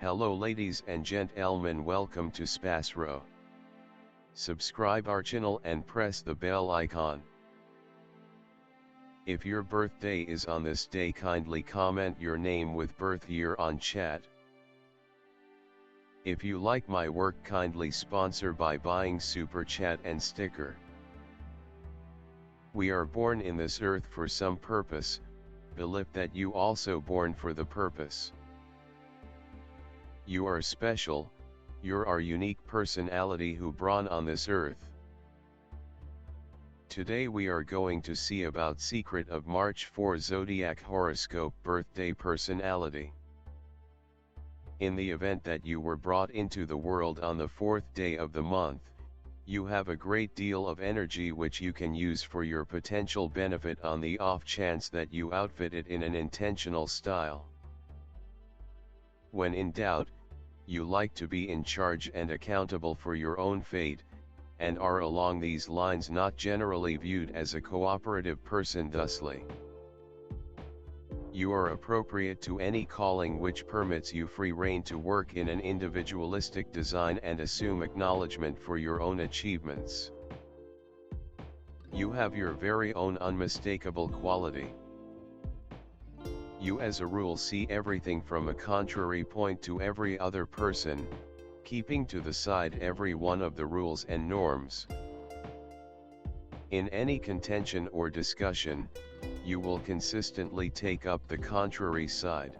Hello ladies and gentlemen, welcome to SPASRO. Subscribe our channel and press the bell icon. If your birthday is on this day, kindly comment your name with birth year on chat. If you like my work, kindly sponsor by buying super chat and sticker. We are born in this earth for some purpose, believe that you also born for the purpose. You are special, you're our unique personality who born on this earth. Today we are going to see about secret of March 4 Zodiac horoscope birthday personality. In the event that you were brought into the world on the 4th day of the month, you have a great deal of energy which you can use for your potential benefit on the off chance that you outfit it in an intentional style. When in doubt, you like to be in charge and accountable for your own fate, and are along these lines not generally viewed as a cooperative person. Thusly, you are appropriate to any calling which permits you free rein to work in an individualistic design and assume acknowledgement for your own achievements. You have your very own unmistakable quality. You as a rule see everything from a contrary point to every other person, keeping to the side every one of the rules and norms. In any contention or discussion, you will consistently take up the contrary side.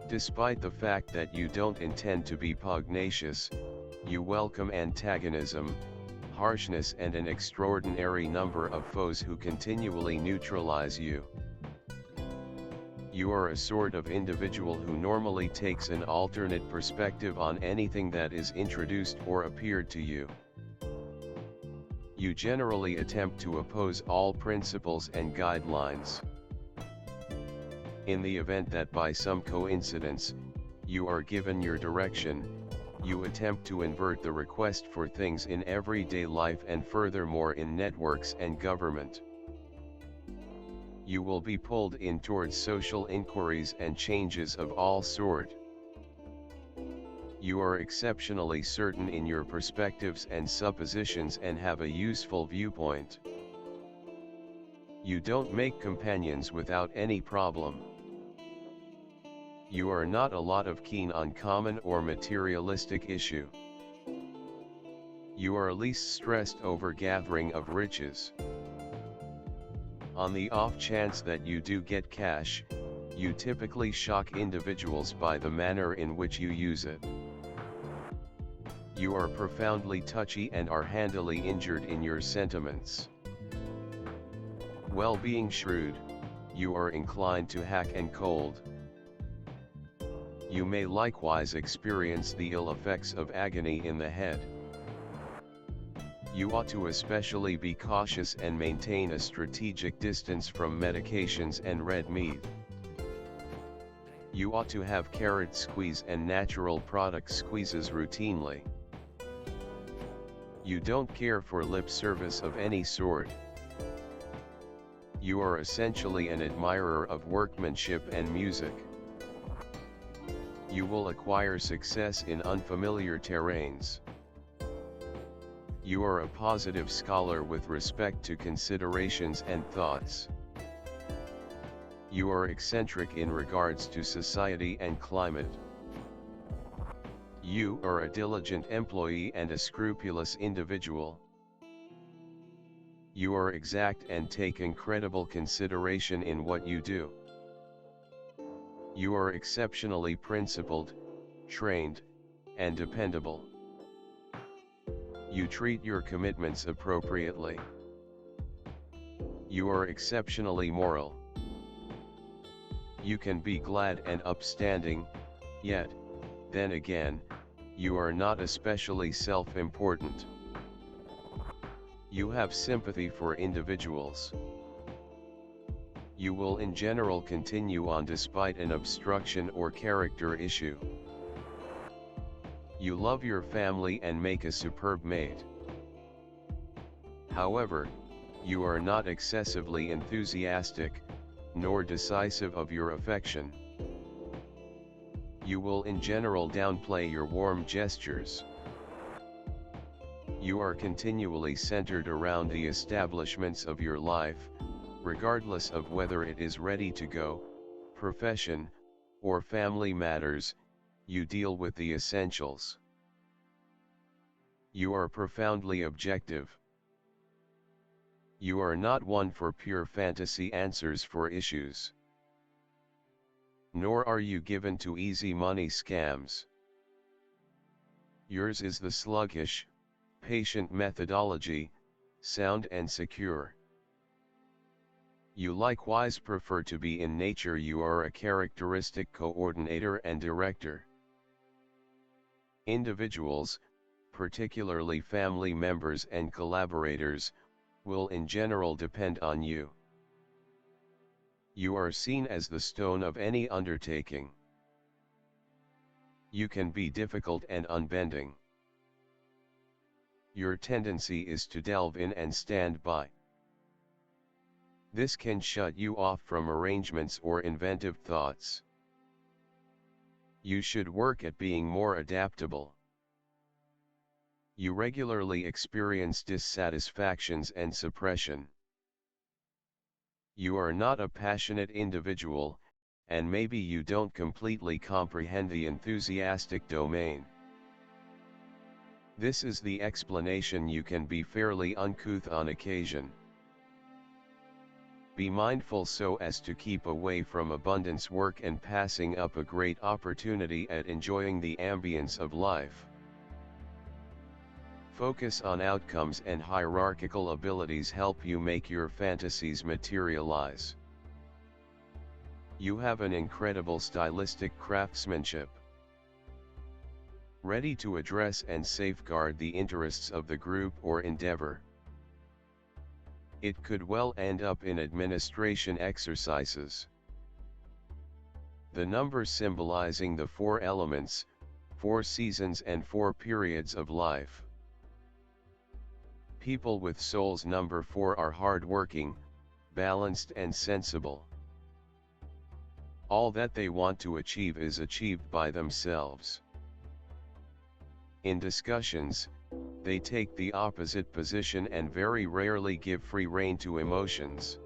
Despite the fact that you don't intend to be pugnacious, you welcome antagonism, harshness and an extraordinary number of foes who continually neutralize you. You are a sort of individual who normally takes an alternate perspective on anything that is introduced or appeared to you. You generally attempt to oppose all principles and guidelines. In the event that by some coincidence, you are given your direction, you attempt to invert the request for things in everyday life and furthermore in networks and government. You will be pulled in towards social inquiries and changes of all sort. You are exceptionally certain in your perspectives and suppositions and have a useful viewpoint. You don't make companions without any problem. You are not a lot of keen on common or materialistic issue. You are least stressed over gathering of riches. On the off chance that you do get cash, you typically shock individuals by the manner in which you use it. You are profoundly touchy and are handily injured in your sentiments. Well, being shrewd, you are inclined to hack and cold. You may likewise experience the ill effects of agony in the head. You ought to especially be cautious and maintain a strategic distance from medications and red meat. You ought to have carrot squeeze and natural product squeezes routinely. You don't care for lip service of any sort. You are essentially an admirer of workmanship and music. You will acquire success in unfamiliar terrains. You are a positive scholar with respect to considerations and thoughts. You are eccentric in regards to society and climate. You are a diligent employee and a scrupulous individual. You are exact and take incredible consideration in what you do. You are exceptionally principled, trained, and dependable. You treat your commitments appropriately. You are exceptionally moral. You can be glad and upstanding, yet, then again, you are not especially self-important. You have sympathy for individuals. You will in general continue on despite an obstruction or character issue. You love your family and make a superb mate. However, you are not excessively enthusiastic, nor decisive of your affection. You will in general downplay your warm gestures. You are continually centered around the establishments of your life, regardless of whether it is ready to go, profession, or family matters. You deal with the essentials. You are profoundly objective. You are not one for pure fantasy answers for issues. Nor are you given to easy money scams. Yours is the sluggish, patient methodology, sound and secure. You likewise prefer to be in nature. You are a characteristic coordinator and director. Individuals, particularly family members and collaborators, will in general depend on you. You are seen as the stone of any undertaking. You can be difficult and unbending. Your tendency is to delve in and stand by. This can shut you off from arrangements or inventive thoughts. You should work at being more adaptable. You regularly experience dissatisfactions and suppression. You are not a passionate individual, and maybe you don't completely comprehend the enthusiastic domain. This is the explanation. You can be fairly uncouth on occasion. Be mindful so as to keep away from abundance work and passing up a great opportunity at enjoying the ambience of life. Focus on outcomes, and hierarchical abilities help you make your fantasies materialize. You have an incredible stylistic craftsmanship. Ready to address and safeguard the interests of the group or endeavor. It could well end up in administration exercises. The numbers symbolizing the 4 elements, 4 seasons and 4 periods of life. People with soul's number 4 are hard-working, balanced and sensible. All that they want to achieve is achieved by themselves. In discussions, they take the opposite position and very rarely give free rein to emotions.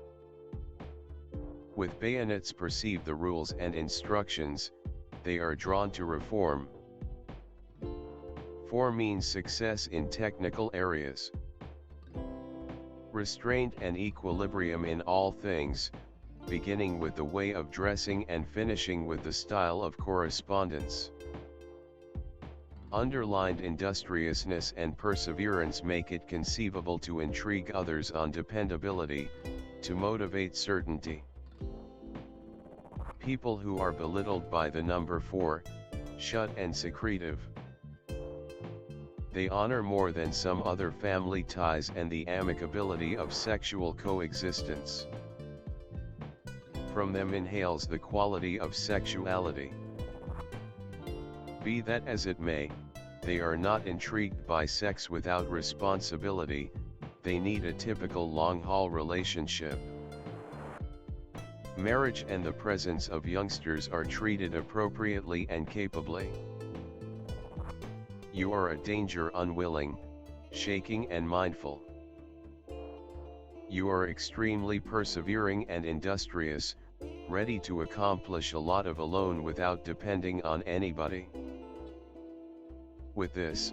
With bayonets perceive the rules and instructions, they are drawn to reform. 4 means success in technical areas. Restraint and equilibrium in all things, beginning with the way of dressing and finishing with the style of correspondence. Underlined industriousness and perseverance make it conceivable to intrigue others on dependability, to motivate certainty. People who are belittled by the number 4, shut and secretive. They honor more than some other family ties and the amicability of sexual coexistence. From them inhales the quality of sexuality. Be that as it may, they are not intrigued by sex without responsibility. They need a typical long-haul relationship. Marriage and the presence of youngsters are treated appropriately and capably. You are a danger unwilling, shaking and mindful. You are extremely persevering and industrious, ready to accomplish a lot of alone without depending on anybody. With this,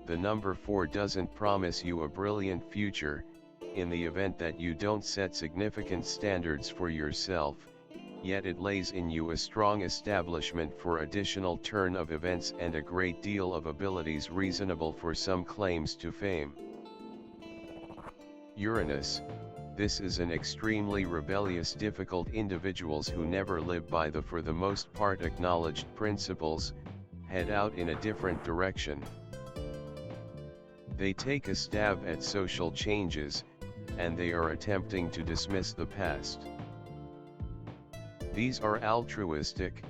the number 4 doesn't promise you a brilliant future. In the event that you don't set significant standards for yourself, yet it lays in you a strong establishment for additional turn of events and a great deal of abilities reasonable for some claims to fame. Uranus, this is an extremely rebellious, difficult individuals who never live by the for the most part acknowledged principles, head out in a different direction. They take a stab at social changes, and they are attempting to dismiss the past. These are altruistic,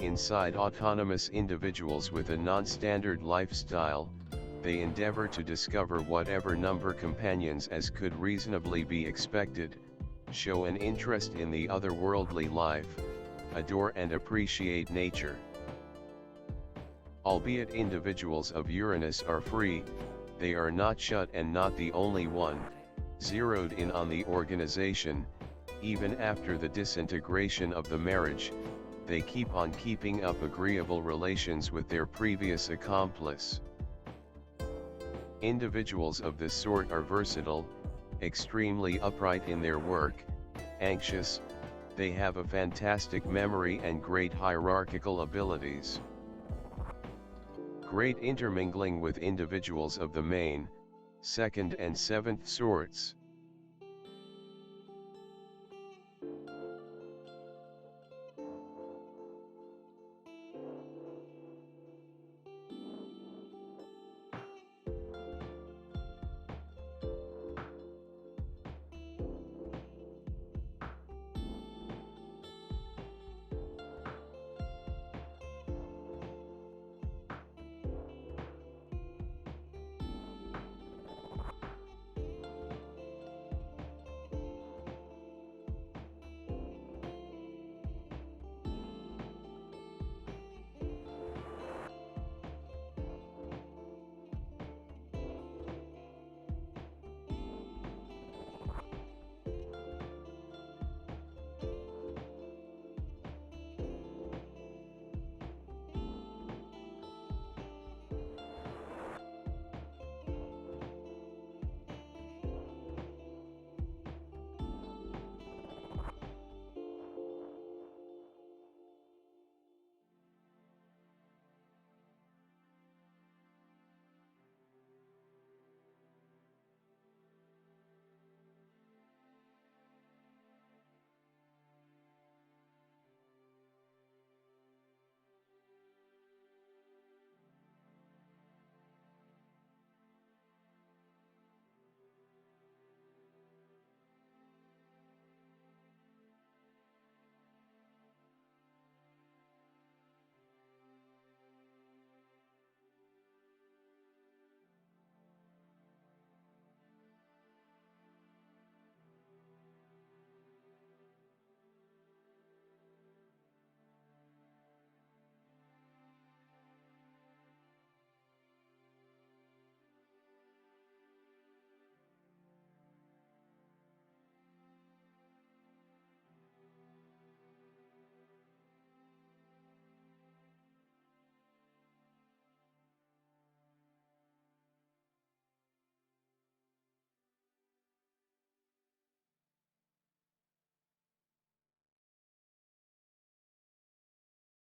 inside autonomous individuals with a non-standard lifestyle. They endeavor to discover whatever number companions as could reasonably be expected, show an interest in the otherworldly life, adore and appreciate nature. Albeit individuals of Uranus are free, they are not shut and not the only one, zeroed in on the organization. Even after the disintegration of the marriage, they keep on keeping up agreeable relations with their previous accomplice. Individuals of this sort are versatile, extremely upright in their work, anxious, they have a fantastic memory and great hierarchical abilities. Great intermingling with individuals of the main, second and seventh sorts.